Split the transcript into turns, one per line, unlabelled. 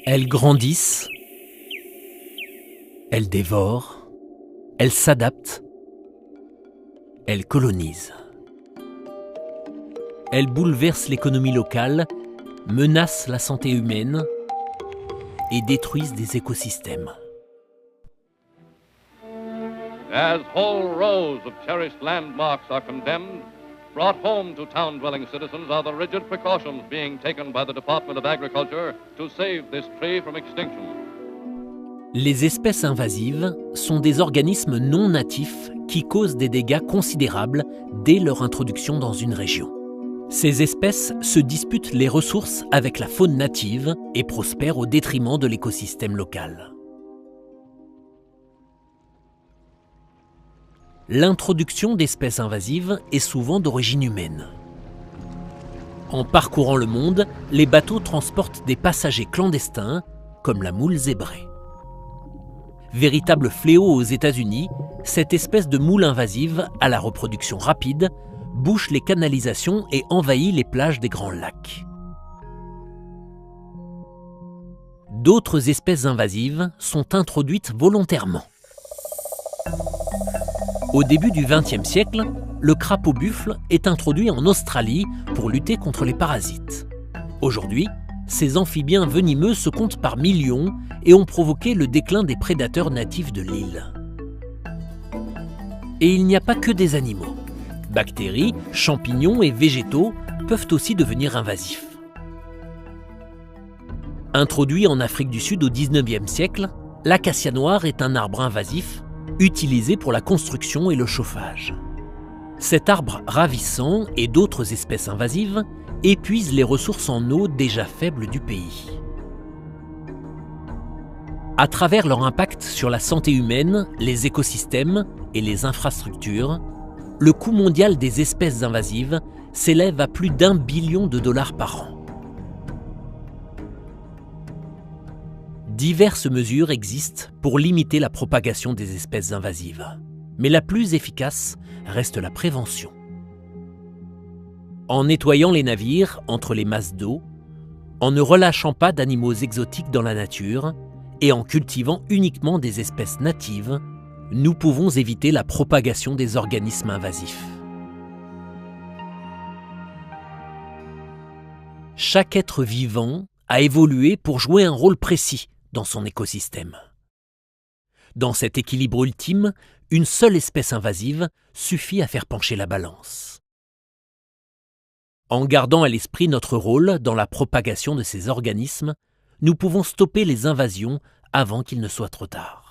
Elles grandissent, elles dévorent, elles s'adaptent, elles colonisent. Elles bouleversent l'économie locale, menacent la santé humaine et détruisent des écosystèmes.
As whole rows of cherished landmarks are condemned, brought home to town-dwelling citizens are the rigid precautions being taken by the Department of Agriculture to save this tree from extinction.
Les espèces invasives sont des organismes non natifs qui causent des dégâts considérables dès leur introduction dans une région. Ces espèces se disputent les ressources avec la faune native et prospèrent au détriment de l'écosystème local. L'introduction d'espèces invasives est souvent d'origine humaine. En parcourant le monde, les bateaux transportent des passagers clandestins, comme la moule zébrée. Véritable fléau aux États-Unis, cette espèce de moule invasive à la reproduction rapide bouche les canalisations et envahit les plages des Grands Lacs. D'autres espèces invasives sont introduites volontairement. Au début du XXe siècle, le crapaud buffle est introduit en Australie pour lutter contre les parasites. Aujourd'hui, ces amphibiens venimeux se comptent par millions et ont provoqué le déclin des prédateurs natifs de l'île. Et il n'y a pas que des animaux. Bactéries, champignons et végétaux peuvent aussi devenir invasifs. Introduit en Afrique du Sud au XIXe siècle, l'acacia noir est un arbre invasif utilisé pour la construction et le chauffage. Cet arbre ravissant et d'autres espèces invasives épuisent les ressources en eau déjà faibles du pays. À travers leur impact sur la santé humaine, les écosystèmes et les infrastructures, le coût mondial des espèces invasives s'élève à plus d'1 billion de dollars par an. Diverses mesures existent pour limiter la propagation des espèces invasives, mais la plus efficace reste la prévention. En nettoyant les navires entre les masses d'eau, en ne relâchant pas d'animaux exotiques dans la nature et en cultivant uniquement des espèces natives, nous pouvons éviter la propagation des organismes invasifs. Chaque être vivant a évolué pour jouer un rôle précis dans son écosystème. Dans cet équilibre ultime, une seule espèce invasive suffit à faire pencher la balance. En gardant à l'esprit notre rôle dans la propagation de ces organismes, nous pouvons stopper les invasions avant qu'il ne soit trop tard.